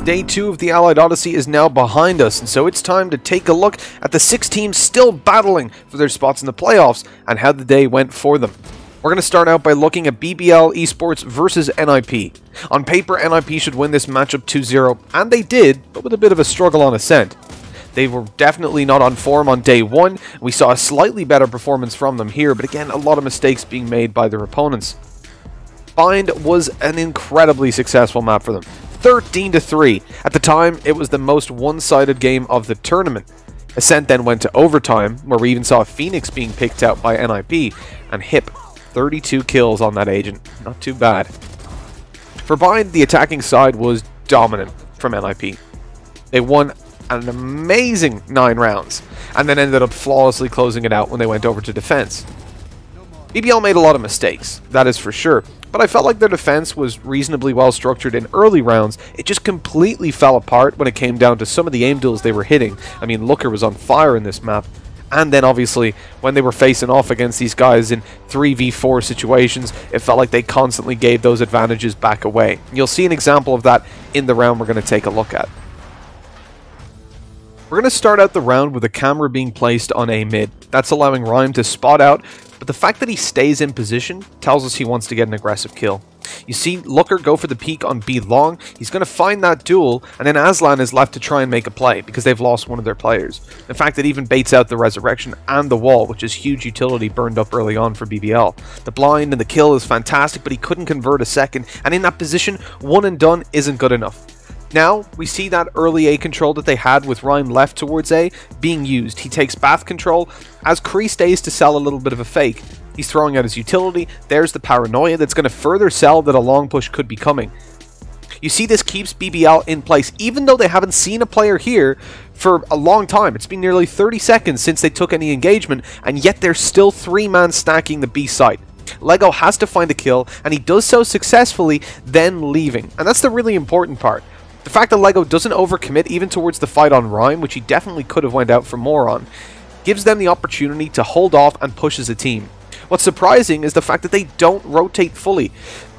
Day 2 of the Allied Odyssey is now behind us, and so it's time to take a look at the 6 teams still battling for their spots in the playoffs and how the day went for them. We're going to start out by looking at BBL Esports versus NIP. On paper, NIP should win this matchup 2-0, and they did, but with a bit of a struggle on Ascent. They were definitely not on form on day 1. We saw a slightly better performance from them here, but again, a lot of mistakes being made by their opponents. Bind was an incredibly successful map for them. 13-3. At the time, it was the most one-sided game of the tournament. Ascent then went to overtime, where we even saw Phoenix being picked out by NIP, and Hip, 32 kills on that agent. Not too bad. For Bind, the attacking side was dominant from NIP. They won an amazing 9 rounds, and then ended up flawlessly closing it out when they went over to defense. BBL made a lot of mistakes, that is for sure, but I felt like their defense was reasonably well structured in early rounds. It just completely fell apart when it came down to some of the aim duels they were hitting. I mean, Looker was on fire in this map. And then obviously, when they were facing off against these guys in 3v4 situations, it felt like they constantly gave those advantages back away. You'll see an example of that in the round we're going to take a look at. We're going to start out the round with a camera being placed on A mid. That's allowing Rhyme to spot out, but the fact that he stays in position tells us he wants to get an aggressive kill. You see Looker go for the peek on B long, he's going to find that duel, and then Aslan is left to try and make a play, because they've lost one of their players. In fact, it even baits out the Resurrection and the wall, which is huge utility burned up early on for BBL. The blind and the kill is fantastic, but he couldn't convert a second, and in that position, one and done isn't good enough. Now, we see that early A control that they had with Rhyme left towards A being used. He takes Bath control as Kree stays to sell a little bit of a fake. He's throwing out his utility. There's the paranoia that's going to further sell that a long push could be coming. You see this keeps BBL in place, even though they haven't seen a player here for a long time. It's been nearly 30 seconds since they took any engagement, and yet they're still 3-man stacking the B site. Lego has to find a kill, and he does so successfully, then leaving. And that's the really important part. The fact that Lego doesn't overcommit even towards the fight on Rhyme, which he definitely could have went out for more on, gives them the opportunity to hold off and push as a team. What's surprising is the fact that they don't rotate fully.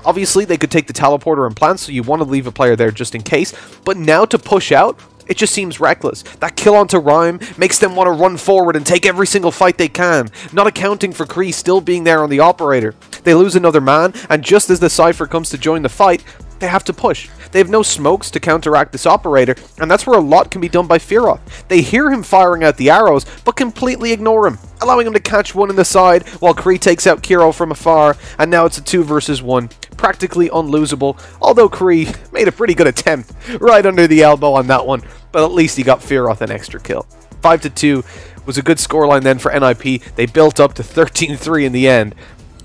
Obviously, they could take the teleporter and plant, so you want to leave a player there just in case, but now to push out, it just seems reckless. That kill onto Rhyme makes them want to run forward and take every single fight they can, not accounting for Kree still being there on the operator. They lose another man, and just as the Cypher comes to join the fight, they have to push. They have no smokes to counteract this operator, and that's where a lot can be done by Fearoth. They hear him firing out the arrows, but completely ignore him, allowing him to catch one in the side while Kree takes out Kiro from afar, and now it's a 2 versus 1. Practically unlosable, although Kree made a pretty good attempt right under the elbow on that one, but at least he got Fearoth an extra kill. 5-2 was a good scoreline then for NIP. They built up to 13-3 in the end.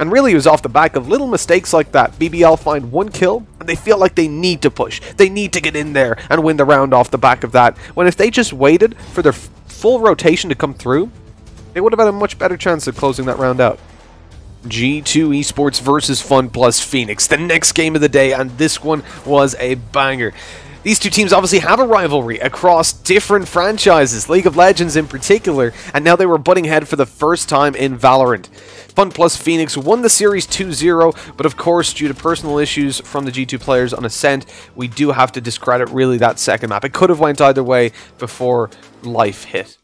And really, it was off the back of little mistakes like that. BBL find 1 kill, and they feel like they need to push. They need to get in there and win the round off the back of that. When if they just waited for their full rotation to come through, they would have had a much better chance of closing that round out. G2 Esports versus FunPlusPhoenix, the next game of the day, and this one was a banger. These two teams obviously have a rivalry across different franchises, League of Legends in particular, and now they were butting head for the first time in Valorant. FunPlusPhoenix won the series 2-0, but of course, due to personal issues from the G2 players on Ascent, we do have to discredit really that second map. It could have went either way before life hit.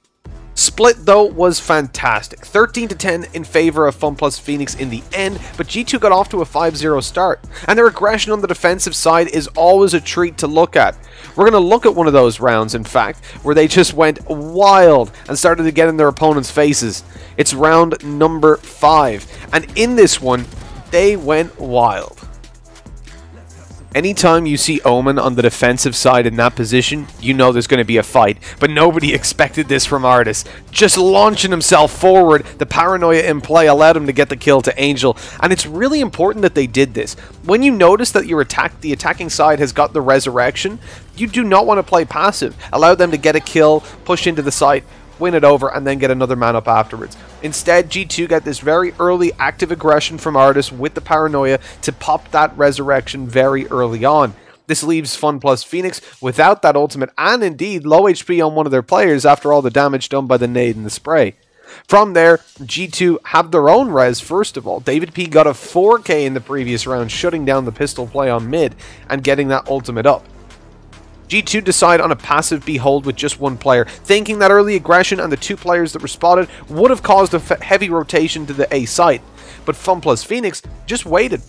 Split, though, was fantastic. 13-10 in favor of FunPlusPhoenix in the end, but G2 got off to a 5-0 start, and their aggression on the defensive side is always a treat to look at. We're going to look at one of those rounds, in fact, where they just went wild and started to get in their opponents' faces. It's round number 5, and in this one, they went wild. Anytime you see Omen on the defensive side in that position, you know there's going to be a fight. But nobody expected this from Artis. Just launching himself forward, the paranoia in play allowed him to get the kill to Angel. And it's really important that they did this. When you notice that the attacking side has got the resurrection, you do not want to play passive. Allow them to get a kill, push into the site, win it over, and then get another man up afterwards. Instead, G2 got this very early active aggression from Artis with the paranoia to pop that resurrection very early on. This leaves FunPlusPhoenix without that ultimate and indeed low HP on one of their players after all the damage done by the nade and the spray. From there, G2 have their own res first of all. David P got a 4K in the previous round, shutting down the pistol play on mid and getting that ultimate up. G2 decide on a passive B hold with just one player, thinking that early aggression and the 2 players that were spotted would have caused a heavy rotation to the A site. But FunPlusPhoenix just waited,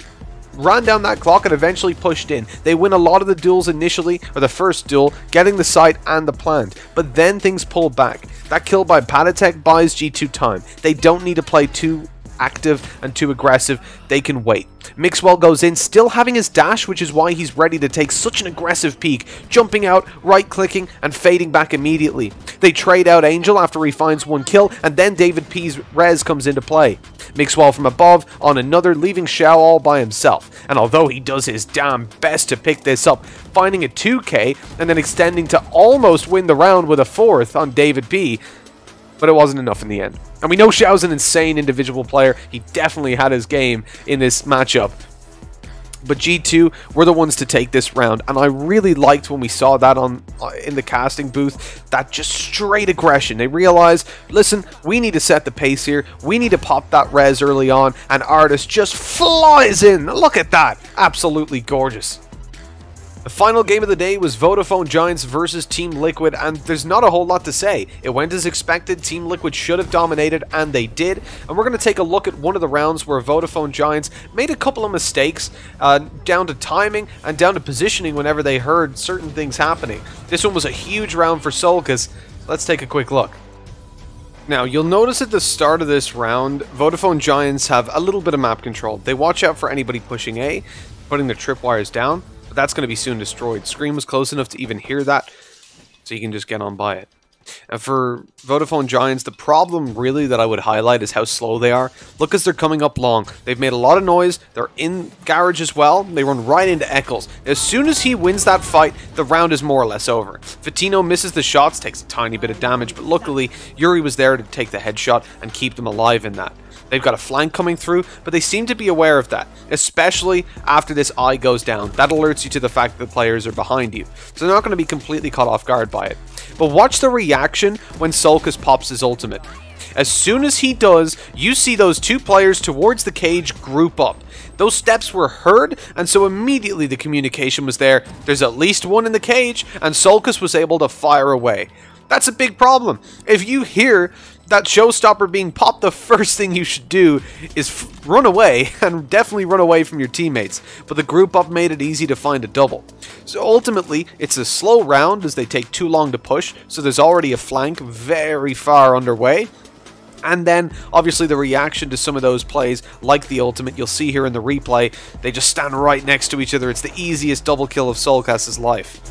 ran down that clock and eventually pushed in. They win a lot of the duels initially, or the first duel, getting the site and the plant, but then things pull back. That kill by Patatek buys G2 time. They don't need to play too active and too aggressive, they can wait. Mixwell goes in, still having his dash, which is why he's ready to take such an aggressive peek, jumping out, right-clicking, and fading back immediately. They trade out Angel after he finds 1 kill, and then David P's res comes into play. Mixwell from above on another, leaving Xiao all by himself. And although he does his damn best to pick this up, finding a 2k and then extending to almost win the round with a 4th on David P, but it wasn't enough in the end. And we know Xiao's an insane individual player. He definitely had his game in this matchup. But G2 were the ones to take this round, and I really liked when we saw that in the casting booth, that just straight aggression. They realized, listen, we need to set the pace here, we need to pop that res early on, and Artist just flies in. Look at that, absolutely gorgeous. The final game of the day was Vodafone Giants versus Team Liquid, and there's not a whole lot to say. It went as expected. Team Liquid should have dominated, and they did. And we're going to take a look at one of the rounds where Vodafone Giants made a couple of mistakes, down to timing and down to positioning whenever they heard certain things happening. This one was a huge round for Solkis. Let's take a quick look. Now, you'll notice at the start of this round, Vodafone Giants have a little bit of map control. They watch out for anybody pushing A, putting their tripwires down. That's going to be soon destroyed. Scream was close enough to even hear that, so you can just get on by it. And for Vodafone Giants, the problem really that I would highlight is how slow they are. Look, as they're coming up long. They've made a lot of noise. They're in garage as well. They run right into Eccles. As soon as he wins that fight, the round is more or less over. Fatino misses the shots, takes a tiny bit of damage, but luckily Yuri was there to take the headshot and keep them alive in that. They've got a flank coming through, but they seem to be aware of that, especially after this eye goes down. That alerts you to the fact that the players are behind you, so they're not going to be completely caught off guard by it. But watch the reaction when Solkis pops his ultimate. As soon as he does, you see those 2 players towards the cage group up. Those steps were heard, and so immediately the communication was there. There's at least one in the cage, and Solkis was able to fire away. That's a big problem. If you hear that showstopper being popped, the first thing you should do is run away, and definitely run away from your teammates. But the group up made it easy to find a double. So ultimately, it's a slow round as they take too long to push, so there's already a flank very far underway. And then, obviously, the reaction to some of those plays, like the ultimate, you'll see here in the replay, they just stand right next to each other. It's the easiest double kill of Solkas's life.